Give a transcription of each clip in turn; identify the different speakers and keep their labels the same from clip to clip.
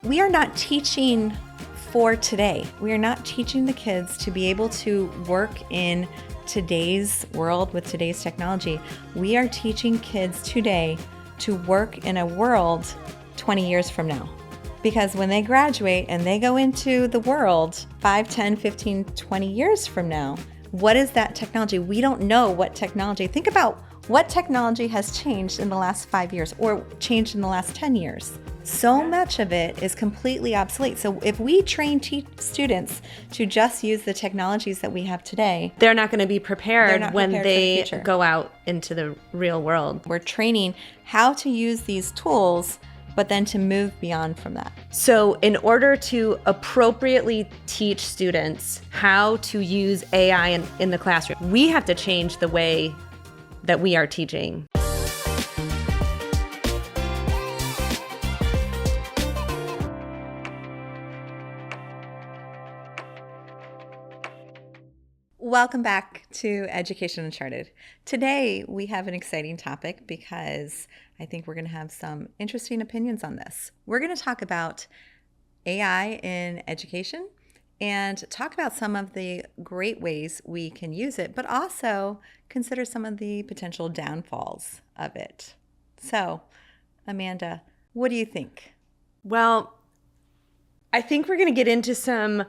Speaker 1: We are not teaching for today. We are not teaching the kids to be able to work in today's world with today's technology. We are teaching kids today to work in a world 20 years from now. Because when they graduate and they go into the world 5, 10, 15, 20 years from now, what is that technology? We don't know what technology. Think about what technology has changed in the last 5 years or changed in the last 10 years. So much of it is completely obsolete. So if we train students to just use the technologies that we have today,
Speaker 2: they're not going to be prepared when they
Speaker 1: for the
Speaker 2: go out into the real world.
Speaker 1: We're training how to use these tools, but then to move beyond from that.
Speaker 2: So in order to appropriately teach students how to use AI in the classroom, we have to change the way that we are teaching.
Speaker 1: Welcome back to Education Uncharted. Today we have an exciting topic because I think we're going to have some interesting opinions on this. We're going to talk about AI in education and talk about some of the great ways we can use it, but also consider some of the potential downfalls of it. So, Amanda, what do you think?
Speaker 2: Well, I think we're going to get into some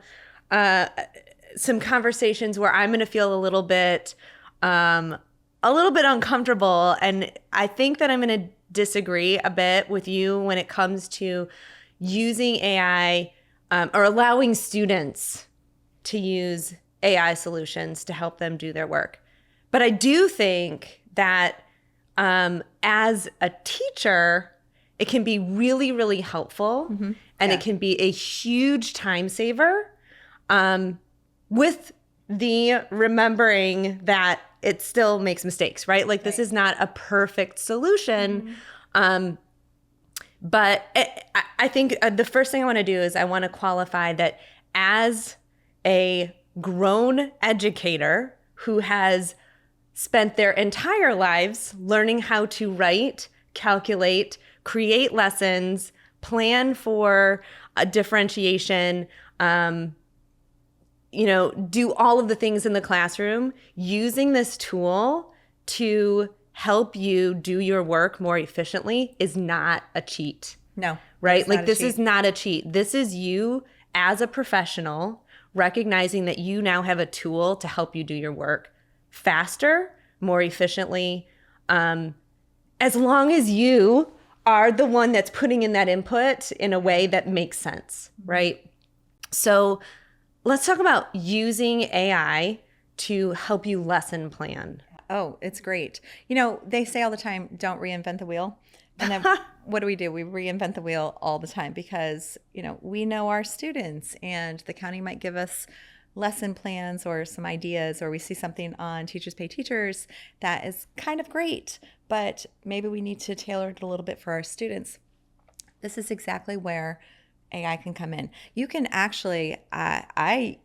Speaker 2: conversations where I'm going to feel a little bit uncomfortable, and I think that I'm going to disagree a bit with you when it comes to using AI or allowing students to use AI solutions to help them do their work. But I do think that as a teacher, it can be really, really helpful, and it can be a huge time saver. With the remembering that it still makes mistakes, right? Like this is not a perfect solution. But I think the first thing I want to do is I want to qualify that as a grown educator who has spent their entire lives learning how to write, calculate, create lessons, plan for a differentiation, do all of the things in the classroom, using this tool to help you do your work more efficiently is not a cheat.
Speaker 1: No.
Speaker 2: Right? Like this is not a cheat. This is you as a professional recognizing that you now have a tool to help you do your work faster, more efficiently, as long as you are the one that's putting in that input in a way that makes sense, right? So let's talk about using AI to help you lesson plan.
Speaker 1: Oh, it's great. They say all the time, don't reinvent the wheel. And then what do? We reinvent the wheel all the time because, we know our students and the county might give us lesson plans or some ideas, or we see something on Teachers Pay Teachers that is kind of great, but maybe we need to tailor it a little bit for our students. This is exactly where AI can come in. You can actually, I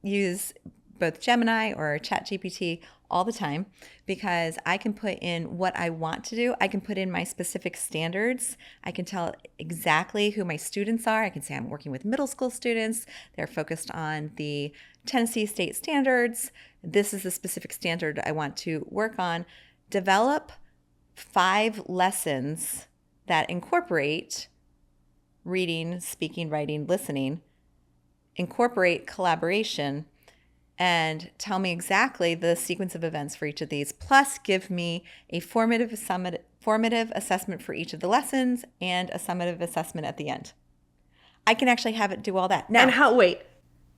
Speaker 1: use both Gemini or ChatGPT all the time because I can put in what I want to do. I can put in my specific standards. I can tell exactly who my students are. I can say I'm working with middle school students. They're focused on the Tennessee state standards. This is the specific standard I want to work on. Develop 5 lessons that incorporate reading, speaking, writing, listening, incorporate collaboration, and tell me exactly the sequence of events for each of these, plus give me a formative assessment for each of the lessons and a summative assessment at the end. I can actually have it do all that. Now,
Speaker 2: And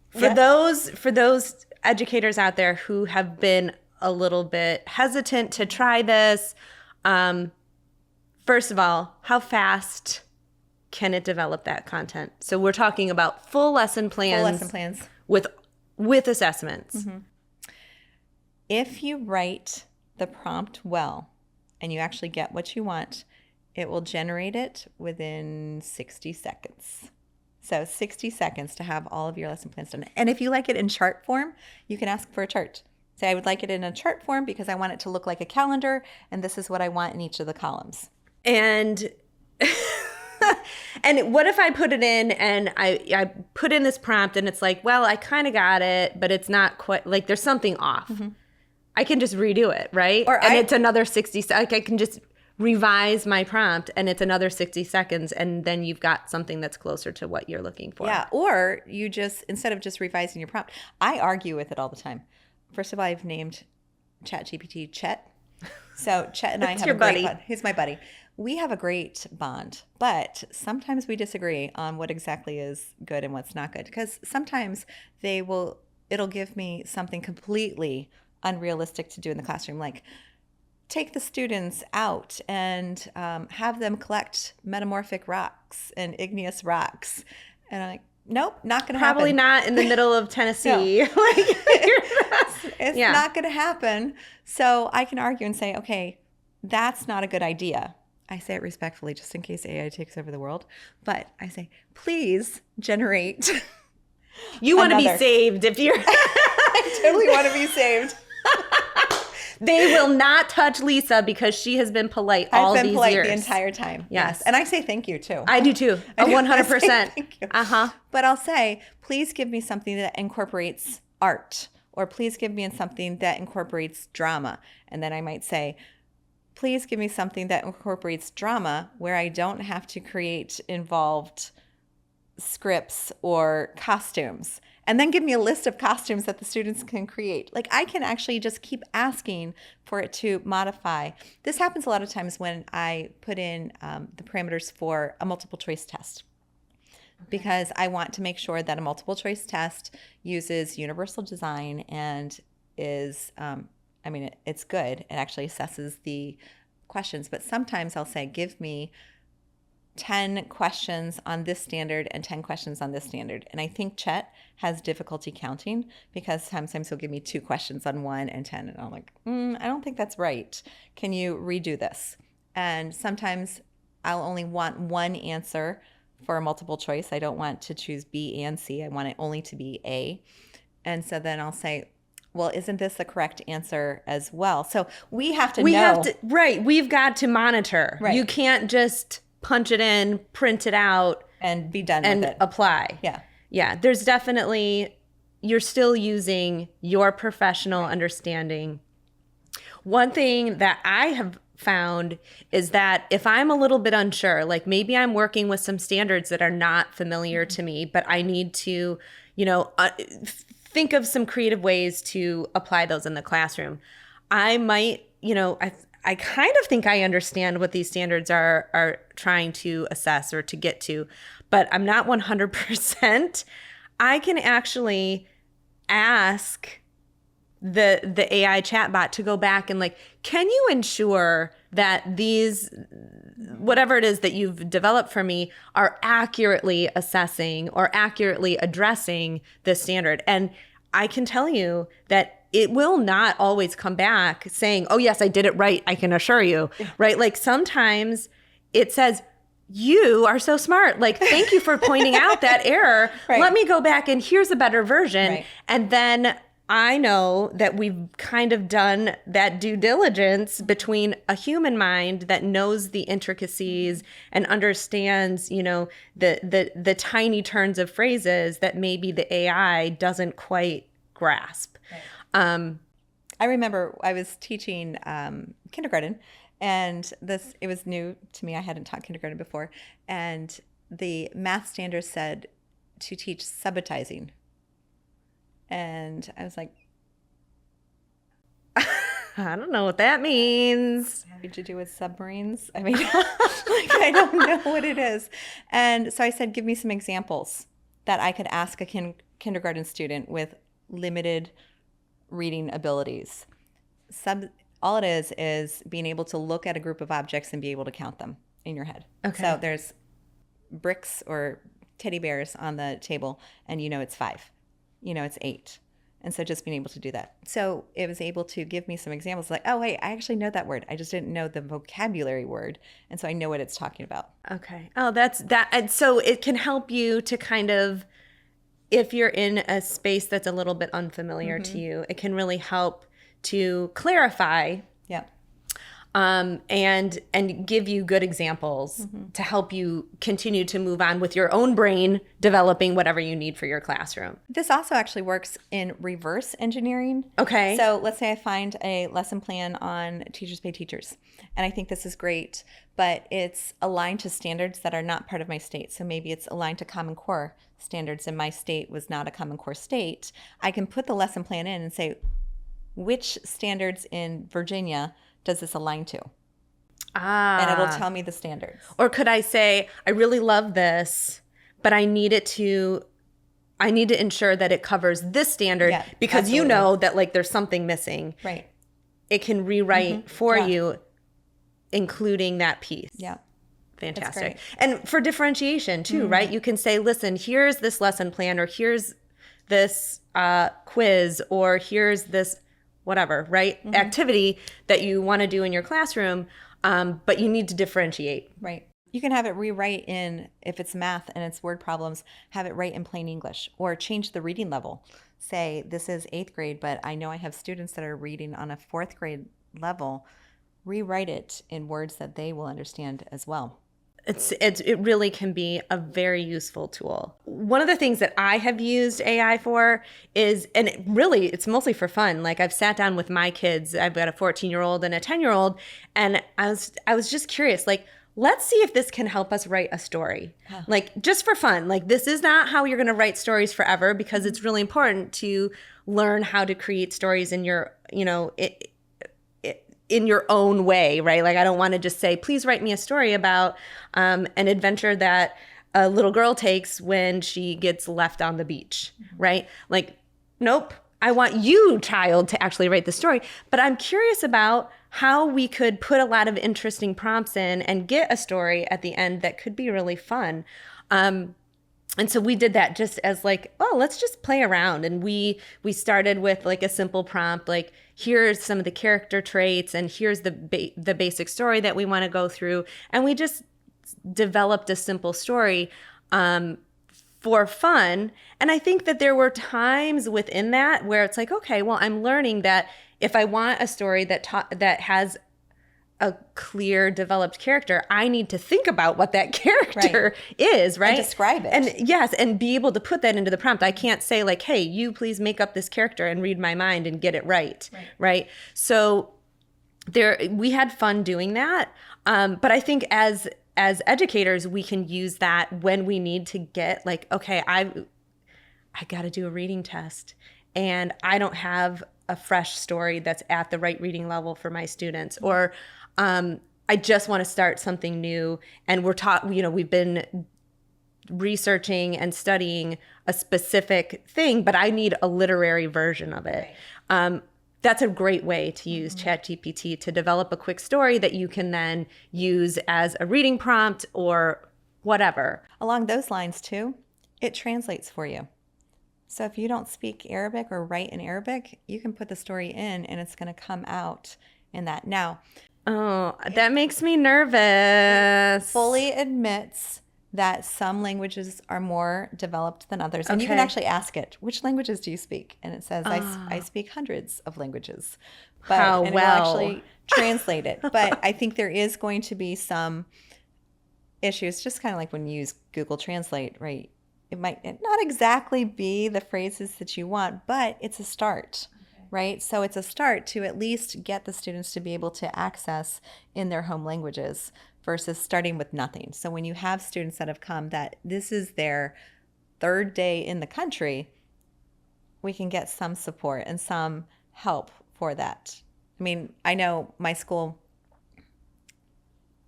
Speaker 2: for those educators out there who have been a little bit hesitant to try this, first of all, how fast can it develop that content? So we're talking about full lesson plans with assessments.
Speaker 1: If you write the prompt well and you actually get what you want, it will generate it within 60 seconds. So 60 seconds to have all of your lesson plans done. And if you like it in chart form, you can ask for a chart. Say, I would like it in a chart form because I want it to look like a calendar, and this is what I want in each of the columns.
Speaker 2: And And what if I put it in and I put in this prompt and it's like, well, I kind of got it, but it's not quite, like there's something off. I can just redo it, right?
Speaker 1: Or
Speaker 2: And it's another 60 seconds. Like I can just revise my prompt and it's another 60 seconds and then you've got something that's closer to what you're looking for.
Speaker 1: Yeah, or you just, instead of just revising your prompt, I argue with it all the time. First of all, I've named ChatGPT Chet. So Chet and I have
Speaker 2: your
Speaker 1: a great
Speaker 2: buddy.
Speaker 1: bond. He's my buddy. We have a great bond, but sometimes we disagree on what exactly is good and what's not good. Because sometimes it'll give me something completely unrealistic to do in the classroom, like take the students out and have them collect metamorphic rocks and igneous rocks. And I'm like, nope, not going to happen.
Speaker 2: Probably not in the middle of Tennessee.
Speaker 1: It's not going to happen. So I can argue and say, okay, that's not a good idea. I say it respectfully just in case AI takes over the world. But I say, please generate.
Speaker 2: You want to be saved if you're.
Speaker 1: I totally want to be saved.
Speaker 2: They will not touch Lisa because she has been polite all these years. I've been polite
Speaker 1: the entire time.
Speaker 2: Yes.
Speaker 1: And I say thank you too.
Speaker 2: I do too. 100%.
Speaker 1: Thank you. But I'll say, please give me something that incorporates art, or please give me something that incorporates drama. And then I might say, please give me something that incorporates drama where I don't have to create involved scripts or costumes. And then give me a list of costumes that the students can create. Like I can actually just keep asking for it to modify. This happens a lot of times when I put in the parameters for a multiple choice test. Because I want to make sure that a multiple choice test uses universal design and is, it's good. It actually assesses the questions. But sometimes I'll say, give me 10 questions on this standard and 10 questions on this standard. And I think Chet has difficulty counting because sometimes he'll give me 2 questions on one and 10. And I'm like, I don't think that's right. Can you redo this? And sometimes I'll only want one answer for a multiple choice. I don't want to choose B and C. I want it only to be A. And so then I'll say, well, isn't this the correct answer as well? So we have to know.
Speaker 2: Right. We've got to monitor.
Speaker 1: Right.
Speaker 2: You can't just punch it in, print it out,
Speaker 1: and be done
Speaker 2: and
Speaker 1: with it.
Speaker 2: Apply.
Speaker 1: Yeah.
Speaker 2: Yeah. There's definitely, you're still using your professional understanding. One thing that I have found is that if I'm a little bit unsure, like maybe I'm working with some standards that are not familiar to me, but I need to, think of some creative ways to apply those in the classroom. I might, I kind of think I understand what these standards are trying to assess or to get to, but I'm not 100%. I can actually ask the AI chatbot to go back and can you ensure that these, whatever it is that you've developed for me, are accurately assessing or accurately addressing this standard? And I can tell you that it will not always come back saying, oh, yes, I did it right. I can assure you, right? Like sometimes it says, you are so smart. Thank you for pointing out that error.
Speaker 1: Right.
Speaker 2: Let me go back and here's a better version.
Speaker 1: Right.
Speaker 2: And then I know that we've kind of done that due diligence between a human mind that knows the intricacies and understands, the tiny turns of phrases that maybe the AI doesn't quite grasp.
Speaker 1: Right. I remember I was teaching kindergarten, and it was new to me. I hadn't taught kindergarten before, and the math standard said to teach subitizing. And I was like,
Speaker 2: I don't know what that means.
Speaker 1: Having to do with submarines? I mean, I don't know what it is. And so I said, give me some examples that I could ask a kindergarten student with limited reading abilities. All it is being able to look at a group of objects and be able to count them in your head.
Speaker 2: Okay.
Speaker 1: So there's bricks or teddy bears on the table, and it's 5. It's 8. And so just being able to do that. So it was able to give me some examples like, oh, wait, I actually know that word. I just didn't know the vocabulary word. And so I know what it's talking about.
Speaker 2: Okay. Oh, that's that. And so it can help you to kind of, if you're in a space that's a little bit unfamiliar to you, it can really help to clarify.
Speaker 1: Yeah.
Speaker 2: and give you good examples to help you continue to move on with your own brain, developing whatever you need for your classroom.
Speaker 1: This also actually works in reverse engineering.
Speaker 2: Okay.
Speaker 1: So let's say I find a lesson plan on Teachers Pay Teachers, and I think this is great, but it's aligned to standards that are not part of my state. So maybe it's aligned to Common Core standards, and my state was not a Common Core state. I can put the lesson plan in and say, which standards in Virginia does this align to? And it'll tell me the standards.
Speaker 2: Or could I say, I really love this, but I need to ensure that it covers this standard because
Speaker 1: absolutely.
Speaker 2: you know that like there's something missing.
Speaker 1: Right.
Speaker 2: It can rewrite for you, including that piece.
Speaker 1: Yeah.
Speaker 2: Fantastic. And for differentiation too, right? You can say, listen, here's this lesson plan, or here's this quiz, or here's this whatever, right? Activity that you want to do in your classroom, but you need to differentiate.
Speaker 1: Right. You can have it rewrite in, if it's math and it's word problems, have it write in plain English, or change the reading level. Say, this is 8th grade, but I know I have students that are reading on a 4th grade level. Rewrite it in words that they will understand as well.
Speaker 2: It really can be a very useful tool. One of the things that I have used AI for is, and it's mostly for fun. Like I've sat down with my kids. I've got a 14-year-old and a 10-year-old, and I was just curious, like, let's see if this can help us write a story. Like just for fun. Like this is not how you're going to write stories forever, because it's really important to learn how to create stories in your, in your own way, right? Like I don't want to just say, please write me a story about an adventure that a little girl takes when she gets left on the beach, right? Like, nope. I want you, child, to actually write the story. But I'm curious about how we could put a lot of interesting prompts in and get a story at the end that could be really fun. And so we did that just as like, oh, let's just play around. And we started with like a simple prompt, like here's some of the character traits and here's the basic story that we want to go through. And we just developed a simple story for fun. And I think that there were times within that where it's like, okay, well, I'm learning that if I want a story that has a clear developed character, I need to think about what that character is, right?
Speaker 1: And describe it.
Speaker 2: And yes, and be able to put that into the prompt. I can't say like, hey, you please make up this character and read my mind and get it right? So we had fun doing that. But I think as educators, we can use that when we need to get like, okay, I got to do a reading test and I don't have a fresh story that's at the right reading level for my students, or I just want to start something new, and we've been researching and studying a specific thing, but I need a literary version of it. That's a great way to use ChatGPT to develop a quick story that you can then use as a reading prompt or whatever.
Speaker 1: Along those lines too, it translates for you. So if you don't speak Arabic or write in Arabic, you can put the story in and it's going to come out in that. Now,
Speaker 2: that makes me nervous.
Speaker 1: Fully admits that some languages are more developed than others. And you can actually ask it, which languages do you speak? And it says, I speak hundreds of languages. But,
Speaker 2: How
Speaker 1: and
Speaker 2: well.
Speaker 1: It will actually translate it. But I think there is going to be some issues, just kind of like when you use Google Translate, right? It might not exactly be the phrases that you want, but it's a start, right? So it's a start to at least get the students to be able to access in their home languages versus starting with nothing. So when you have students that have come that this is their 3rd day in the country, we can get some support and some help for that. I mean, I know my school,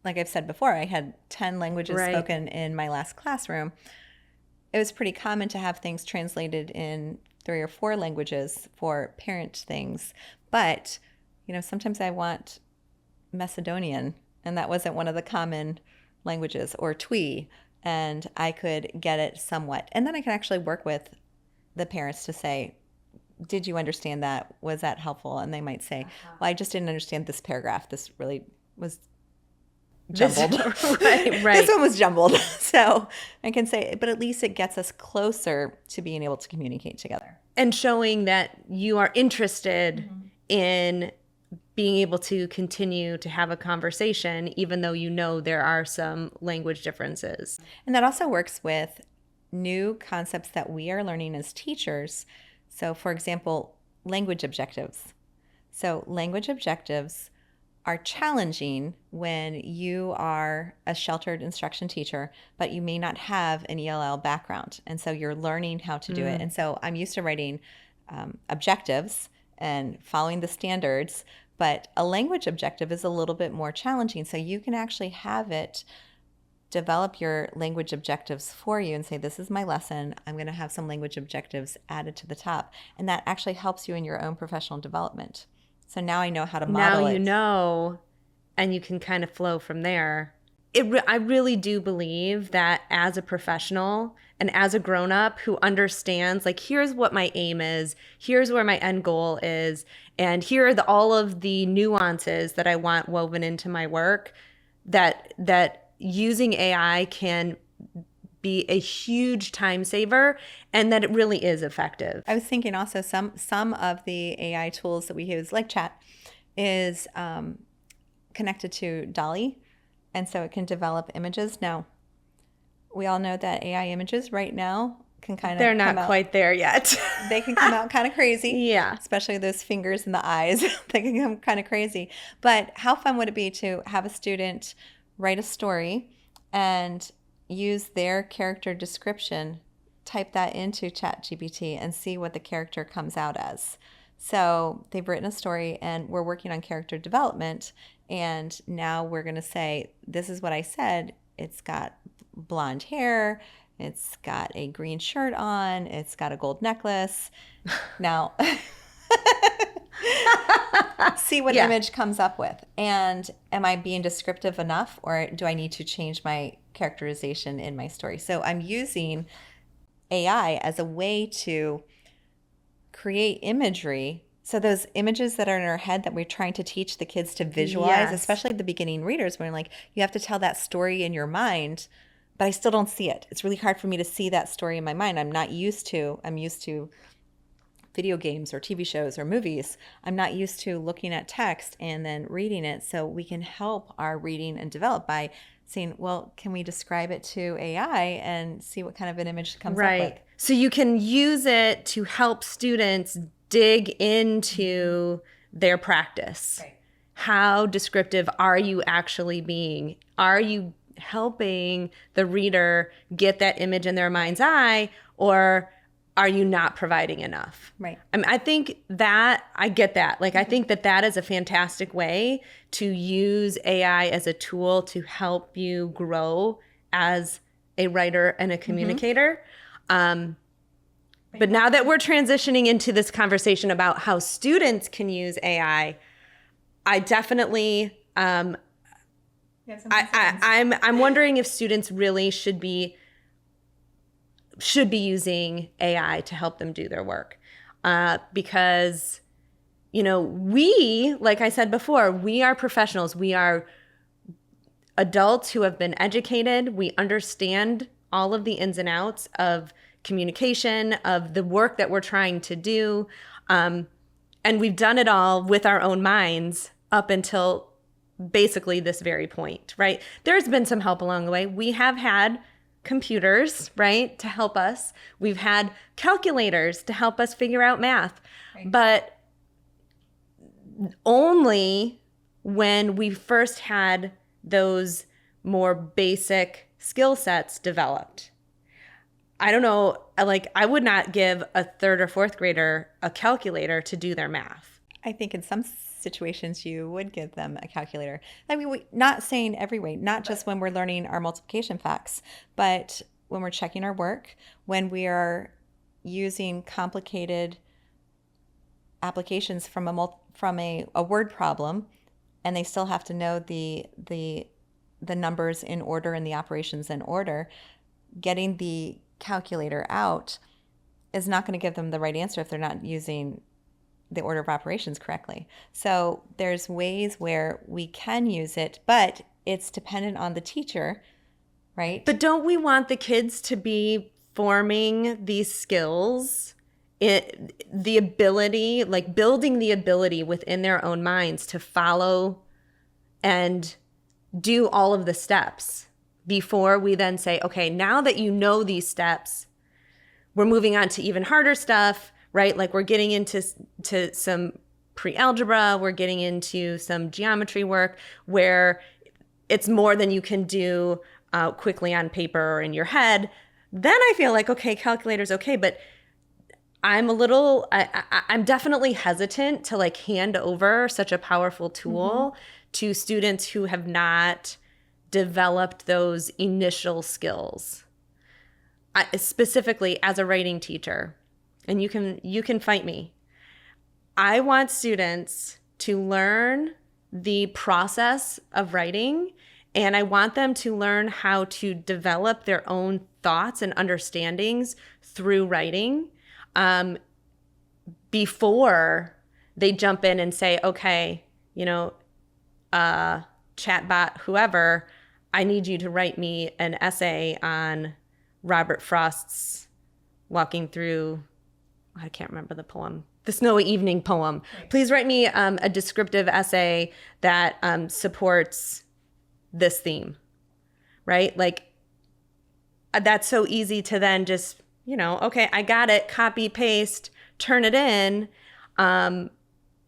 Speaker 1: like I've said before, I had 10 languages spoken in my last classroom. It was pretty common to have things translated in 3 or 4 languages for parent things. But, sometimes I want Macedonian, and that wasn't one of the common languages, or Twi, and I could get it somewhat. And then I can actually work with the parents to say, did you understand that? Was that helpful? And they might say, well, I just didn't understand this paragraph. This really was jumbled.
Speaker 2: Right.
Speaker 1: This one was jumbled. So I can say, but at least it gets us closer to being able to communicate together.
Speaker 2: And showing that you are interested in being able to continue to have a conversation, even though you know there are some language differences.
Speaker 1: And that also works with new concepts that we are learning as teachers. So, for example, language objectives. So, language objectives are challenging when you are a sheltered instruction teacher, but you may not have an ELL background. And so you're learning how to do it. And so I'm used to writing objectives and following the standards, but a language objective is a little bit more challenging. So you can actually have it develop your language objectives for you and say, this is my lesson. I'm going to have some language objectives added to the top. And that actually helps you in your own professional development. So now I know how to model
Speaker 2: Now
Speaker 1: it.
Speaker 2: you know, and you can kind of flow from there. I really do believe that as a professional and as a grown-up who understands, like, here's what my aim is, here's where my end goal is, and here are all of the nuances that I want woven into my work, that using AI can be a huge time saver, and that it really is effective.
Speaker 1: I was thinking also some of the AI tools that we use, like chat, is connected to Dolly, and so it can develop images. Now, we all know that AI images right now can kind of
Speaker 2: They're not quite there yet.
Speaker 1: They can come out kind of crazy.
Speaker 2: Yeah.
Speaker 1: Especially those fingers and the eyes. They can come kind of crazy. But how fun would it be to have a student write a story and use their character description, type that into ChatGPT, and see what the character comes out as. So they've written a story and we're working on character development, and now we're going to say, this is what I said. It's got blonde hair, it's got a green shirt on, it's got a gold necklace. Now see what image comes up with. And am I being descriptive enough, or do I need to change my characterization in my story? So I'm using AI as a way to create imagery. So those images that are in our head that we're trying to teach the kids to visualize, especially the beginning readers, when like you have to tell that story in your mind, but I still don't see it. It's really hard for me to see that story in my mind. I'm used to video games or TV shows or movies. I'm not used to looking at text and then reading it. So we can help our reading and develop by saying, well, can we describe it to AI and see what kind of an image comes up with?
Speaker 2: So you can use it to help students dig into their practice.
Speaker 1: Right.
Speaker 2: How descriptive are you actually being? Are you helping the reader get that image in their mind's eye, or are you not providing enough?
Speaker 1: Right.
Speaker 2: I mean, I think that I get that. Like, I think that is a fantastic way to use AI as a tool to help you grow as a writer and a communicator. But now that we're transitioning into this conversation about how students can use AI, I definitely, I'm wondering if students really should be using AI to help them do their work. Because, you know, like I said before, we are professionals. We are adults who have been educated. We understand all of the ins and outs of communication, of the work that we're trying to do. And we've done it all with our own minds up until basically this very point, right? There's been some help along the way. We have had computers, right, to help us. We've had calculators to help us figure out math. Right. But only when we first had those more basic skill sets developed. I don't know, like, I would not give a third or fourth grader a calculator to do their math.
Speaker 1: I think in some situations you would give them a calculator. I mean, not saying every way, not just when we're learning our multiplication facts, but when we're checking our work, when we are using complicated applications from a word problem, and they still have to know the numbers in order and the operations in order. Getting the calculator out is not going to give them the right answer if they're not using the order of operations correctly. So there's ways where we can use it, but it's dependent on the teacher, right?
Speaker 2: But don't we want the kids to be forming these skills the ability, like building the ability within their own minds to follow and do all of the steps before we then say, okay, now that you know these steps, we're moving on to even harder stuff, right? Like we're getting into some pre-algebra, we're getting into some geometry work where it's more than you can do quickly on paper or in your head. Then I feel like, okay, calculator's okay, but I'm definitely hesitant to like hand over such a powerful tool to students who have not developed those initial skills. Specifically as a writing teacher, and you can fight me. I want students to learn the process of writing, and I want them to learn how to develop their own thoughts and understandings through writing before they jump in and say, okay, chatbot, whoever, I need you to write me an essay on Robert Frost's Walking Through, I can't remember the poem, the Snowy Evening poem. Right. Please write me a descriptive essay that supports this theme, right? Like that's so easy to then just, okay, I got it, copy, paste, turn it in. And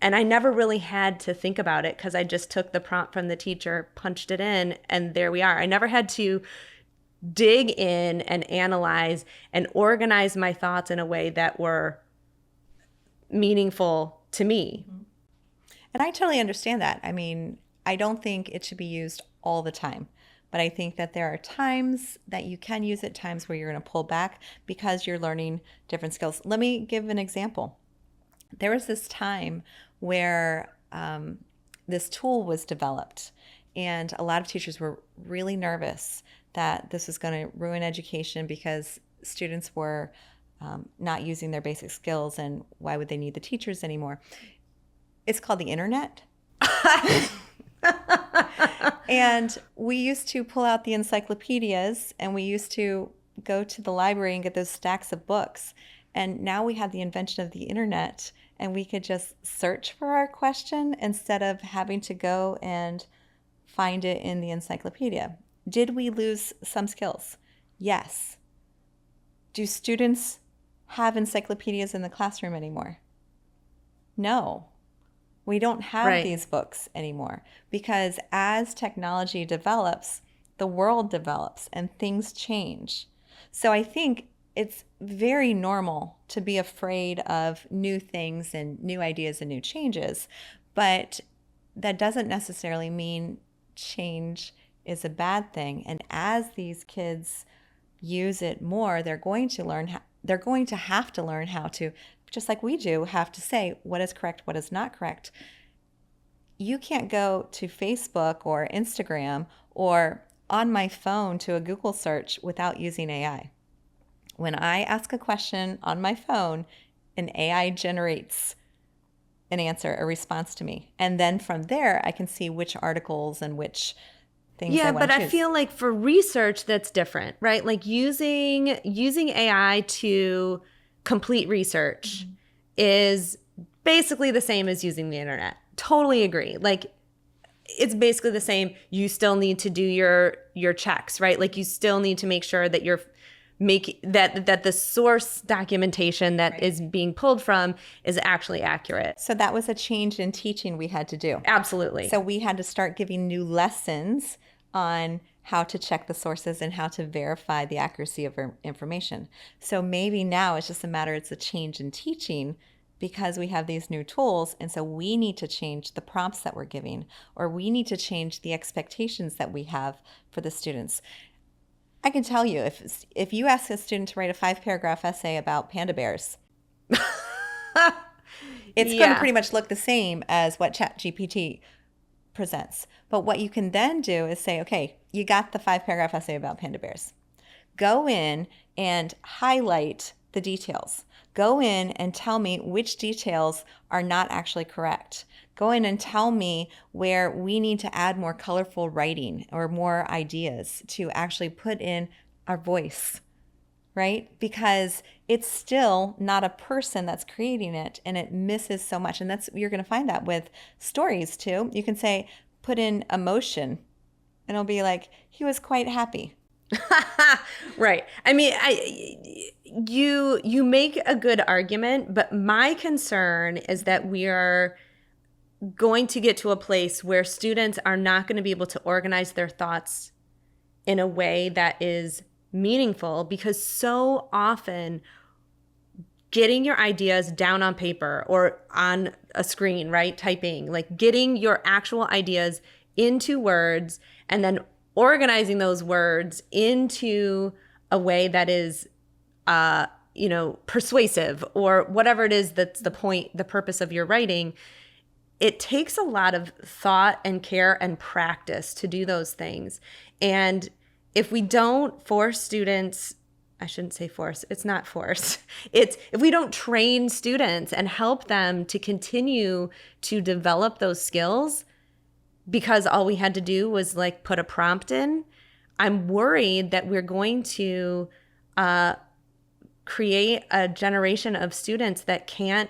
Speaker 2: I never really had to think about it because I just took the prompt from the teacher, punched it in, and there we are. I never had to dig in and analyze and organize my thoughts in a way that were meaningful to me.
Speaker 1: And I totally understand that. I mean, I don't think it should be used all the time, but I think that there are times that you can use it, times where you're going to pull back because you're learning different skills. Let me give an example. There was this time where this tool was developed, and a lot of teachers were really nervous that this was going to ruin education because students were not using their basic skills, and why would they need the teachers anymore? It's called the internet. And we used to pull out the encyclopedias, and we used to go to the library and get those stacks of books. And now we have the invention of the internet, and we could just search for our question instead of having to go and find it in the encyclopedia. Did we lose some skills? Yes. Do students have encyclopedias in the classroom anymore? No. We don't have these books anymore because as technology develops, the world develops and things change. So I think it's very normal to be afraid of new things and new ideas and new changes, but that doesn't necessarily mean change is a bad thing. And as these kids use it more, they're going to have to learn how to, just like we do, have to say what is correct, what is not correct. You can't go to Facebook or Instagram or on my phone to a Google search without using AI. When I ask a question on my phone, an AI generates an answer, a response to me. And then from there, I can see which articles and which things I want to choose.
Speaker 2: Yeah, but I feel like for research, that's different, right? Like using AI to complete research is basically the same as using the internet. Totally agree. Like it's basically the same. You still need to do your checks, right? Like you still need to make sure that you're that the source documentation that is being pulled from is actually accurate.
Speaker 1: So that was a change in teaching we had to do.
Speaker 2: Absolutely.
Speaker 1: So we had to start giving new lessons on how to check the sources and how to verify the accuracy of information. So maybe now it's just it's a change in teaching because we have these new tools, and so we need to change the prompts that we're giving, or we need to change the expectations that we have for the students. I can tell you, if you ask a student to write a 5-paragraph essay about panda bears, it's going to pretty much look the same as what ChatGPT presents. But what you can then do is say, okay, you got the 5-paragraph essay about panda bears. Go in and highlight the details. Go in and tell me which details are not actually correct. Go in and tell me where we need to add more colorful writing or more ideas to actually put in our voice right? Because it's still not a person that's creating it, and it misses so much. And that's, you're going to find that with stories too. You can say, put in emotion, and it'll be like, he was quite happy.
Speaker 2: Right. I mean, you make a good argument, but my concern is that we are going to get to a place where students are not going to be able to organize their thoughts in a way that is meaningful, because so often getting your ideas down on paper or on a screen, right? Typing, like getting your actual ideas into words and then organizing those words into a way that is, persuasive, or whatever it is that's the point, the purpose of your writing. It takes a lot of thought and care and practice to do those things. And if we don't force students, I shouldn't say force, it's not force. It's if we don't train students and help them to continue to develop those skills because all we had to do was like put a prompt in, I'm worried that we're going to create a generation of students that can't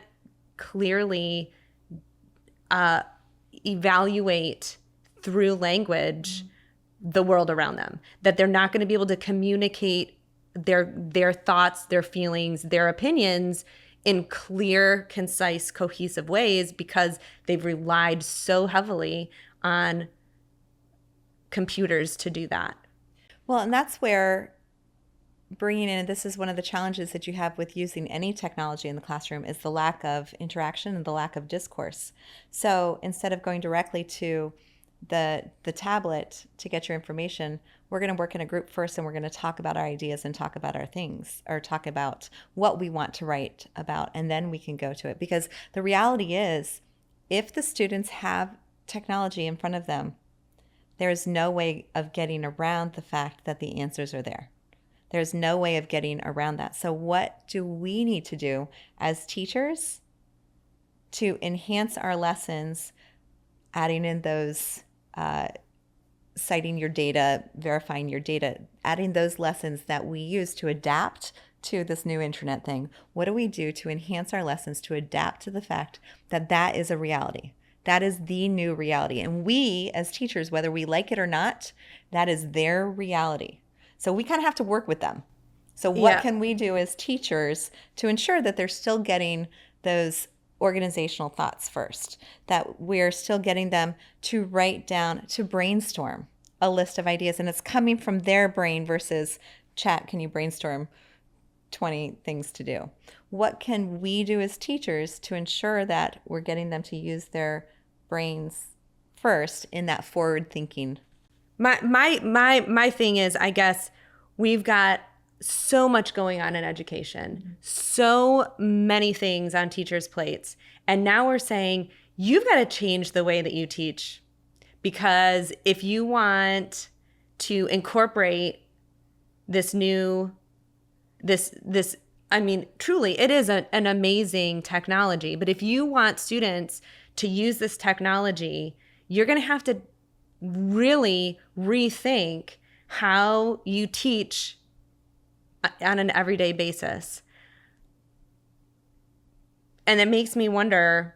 Speaker 2: clearly evaluate through language the world around them, that they're not going to be able to communicate their thoughts, their feelings, their opinions in clear, concise, cohesive ways because they've relied so heavily on computers to do that.
Speaker 1: Well, and that's where bringing in, this is one of the challenges that you have with using any technology in the classroom, is the lack of interaction and the lack of discourse. So instead of going directly to the tablet to get your information, we're going to work in a group first, and we're going to talk about our ideas and talk about our things, or talk about what we want to write about, and then we can go to it. Because the reality is, if the students have technology in front of them, there's no way of getting around the fact that the answers are there. There's no way of getting around that. So what do we need to do as teachers to enhance our lessons, adding in those citing your data, verifying your data, adding those lessons that we use to adapt to this new internet thing? What do we do to enhance our lessons to adapt to the fact that that is a reality? That is the new reality. And we as teachers, whether we like it or not, that is their reality. So we kind of have to work with them. So what can we do as teachers to ensure that they're still getting those organizational thoughts first, that we're still getting them to write down, to brainstorm a list of ideas, and it's coming from their brain versus, chat, can you brainstorm 20 things to do? What can we do as teachers to ensure that we're getting them to use their brains first in that forward thinking?
Speaker 2: My thing is, I guess we've got so much going on in education, so many things on teachers' plates. And now we're saying, you've got to change the way that you teach. Because if you want to incorporate this new, I mean, truly, it is an amazing technology. But if you want students to use this technology, you're going to have to really rethink how you teach on an everyday basis. And it makes me wonder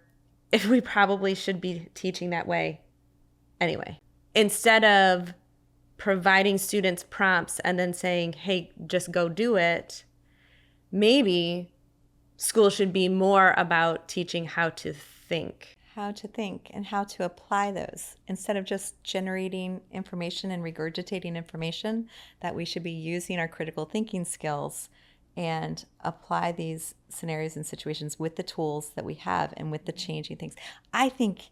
Speaker 2: if we probably should be teaching that way anyway. Instead of providing students prompts and then saying, hey, just go do it, maybe school should be more about teaching how to think.
Speaker 1: How to think and how to apply those, instead of just generating information and regurgitating information, that we should be using our critical thinking skills and apply these scenarios and situations with the tools that we have and with the changing things. I think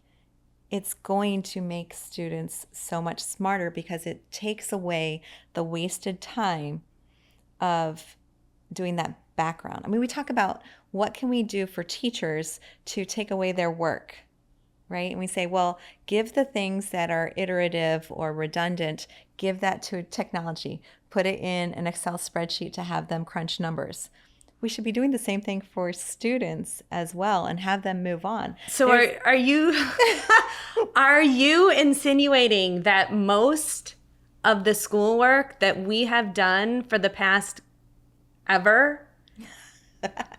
Speaker 1: it's going to make students so much smarter because it takes away the wasted time of doing that background. I mean, we talk about what can we do for teachers to take away their work, right? And we say, well, give the things that are iterative or redundant, give that to technology, put it in an Excel spreadsheet to have them crunch numbers. We should be doing the same thing for students as well and have them move on.
Speaker 2: So are you are you insinuating that most of the schoolwork that we have done for the past ever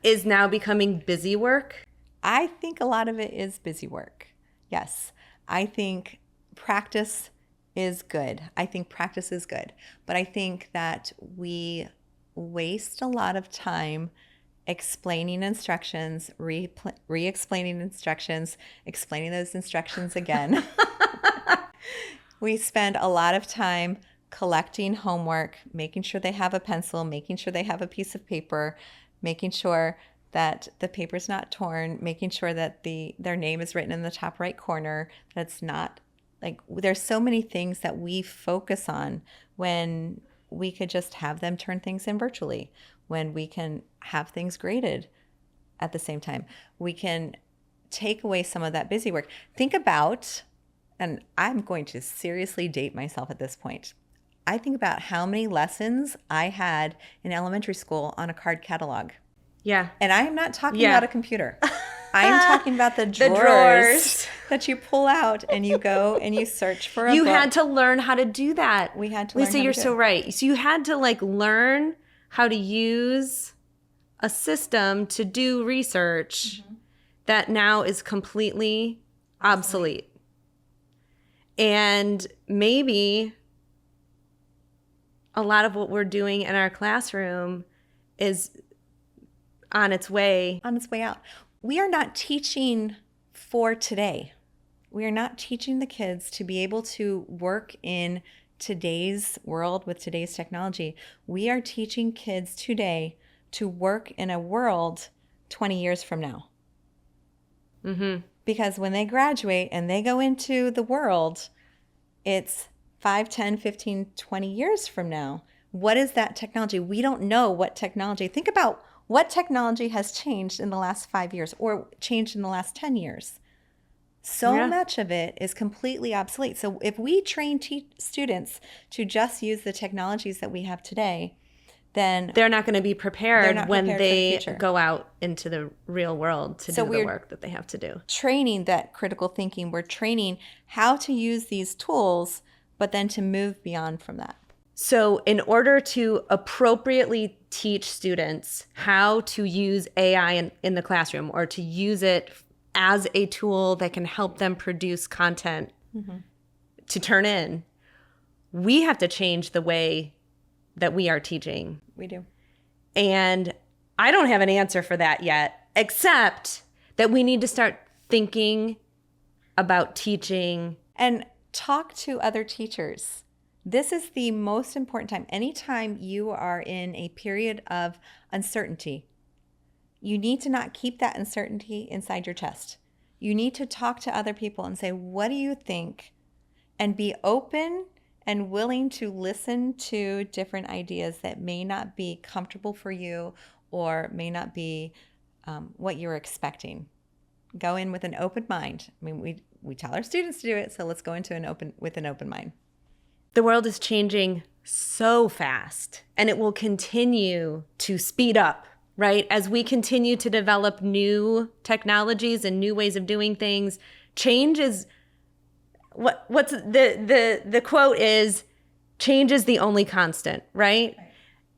Speaker 2: is now becoming busy work?
Speaker 1: I think a lot of it is busy work. Yes. I think practice is good. I think practice is good. But I think that we waste a lot of time explaining instructions, re-explaining instructions, explaining those instructions again. We spend a lot of time collecting homework, making sure they have a pencil, making sure they have a piece of paper, making sure that the paper's not torn, making sure that their name is written in the top right corner, that's not like there's so many things that we focus on when we could just have them turn things in virtually, when we can have things graded at the same time. We can take away some of that busy work. Think about, and I'm going to seriously date myself at this point. I think about how many lessons I had in elementary school on a card catalog.
Speaker 2: Yeah.
Speaker 1: And I am not talking about a computer. I am talking about the
Speaker 2: The
Speaker 1: drawers that you pull out and you go and you search for a book.
Speaker 2: You had to learn how to do that.
Speaker 1: We had to learn
Speaker 2: Lisa,
Speaker 1: how to
Speaker 2: you're
Speaker 1: do
Speaker 2: so
Speaker 1: it.
Speaker 2: right. So you had to like learn how to use a system to do research that now is completely obsolete. And maybe a lot of what we're doing in our classroom is on its way
Speaker 1: out. We are not teaching for today. We are not teaching the kids to be able to work in today's world with today's technology. We are teaching kids today to work in a world 20 years from now. Because when they graduate and they go into the world, it's 5, 10, 15, 20 years from now. What is that technology? We don't know what technology. Think about what technology has changed in the last 5 years or changed in the last 10 years. So much of it is completely obsolete. So if we train students to just use the technologies that we have today, then
Speaker 2: they're not going to be prepared when they
Speaker 1: the
Speaker 2: go out into the real world to do the work that they have to do.
Speaker 1: Training that critical thinking. We're training how to use these tools, but then to move beyond from that.
Speaker 2: So in order to appropriately teach students how to use AI in the classroom or to use it as a tool that can help them produce content to turn in, we have to change the way that we are teaching.
Speaker 1: We do.
Speaker 2: And I don't have an answer for that yet, except that we need to start thinking about teaching.
Speaker 1: And talk to other teachers. This is the most important time. Anytime you are in a period of uncertainty, you need to not keep that uncertainty inside your chest. You need to talk to other people and say, what do you think? And be open and willing to listen to different ideas that may not be comfortable for you or may not be what you're expecting. Go in with an open mind. I mean, we tell our students to do it, so let's go into with an open mind.
Speaker 2: The world is changing so fast, and it will continue to speed up, right? As we continue to develop new technologies and new ways of doing things, change is what's the quote is, change is the only constant, right?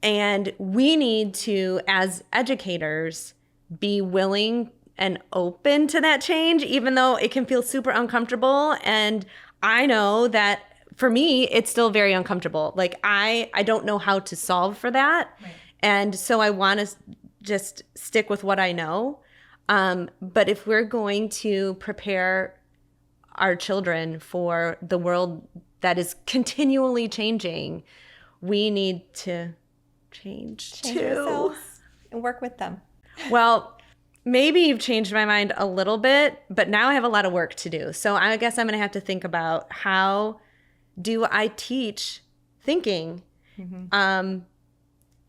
Speaker 2: And we need to, as educators, be willing and open to that change, even though it can feel super uncomfortable. And I know that for me, it's still very uncomfortable. Like I don't know how to solve for that. Right. And so I want to just stick with what I know. But if we're going to prepare our children for the world that is continually changing, we need to change too.
Speaker 1: Ourselves and work with them.
Speaker 2: Well, maybe you've changed my mind a little bit, but now I have a lot of work to do. So I guess I'm going to have to think about how do I teach thinking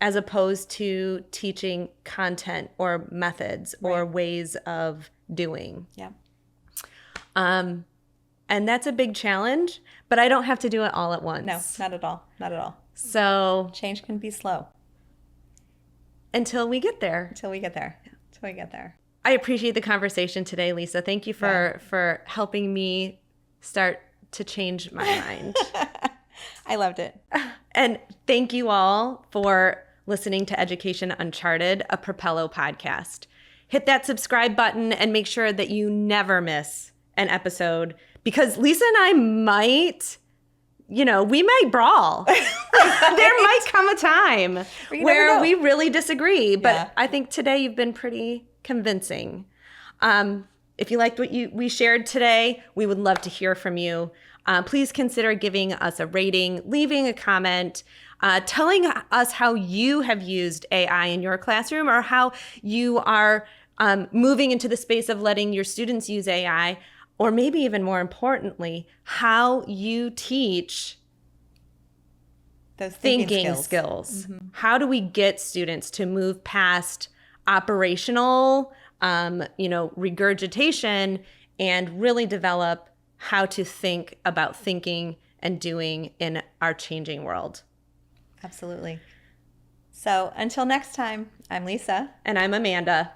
Speaker 2: as opposed to teaching content or methods or ways of doing.
Speaker 1: Yeah.
Speaker 2: And that's a big challenge, but I don't have to do it all at once.
Speaker 1: No, not at all. Not at all.
Speaker 2: So
Speaker 1: change can be slow.
Speaker 2: Until we get there.
Speaker 1: I
Speaker 2: appreciate the conversation today, Lisa. Thank you for helping me start to change my mind.
Speaker 1: I loved it.
Speaker 2: And thank you all for listening to Education Uncharted, a Propello podcast. Hit that subscribe button and make sure that you never miss an episode, because Lisa and I might, we might brawl. There might come a time where we really disagree, but
Speaker 1: Yeah.
Speaker 2: I think today you've been pretty convincing. If you liked what we shared today, we would love to hear from you. Please consider giving us a rating, leaving a comment, telling us how you have used AI in your classroom, or how you are moving into the space of letting your students use AI, or maybe even more importantly, how you teach
Speaker 1: Those
Speaker 2: thinking skills. How do we get students to move past operational, regurgitation, and really develop how to think about thinking and doing in our changing world?
Speaker 1: Absolutely. So until next time, I'm Lisa.
Speaker 2: And I'm Amanda.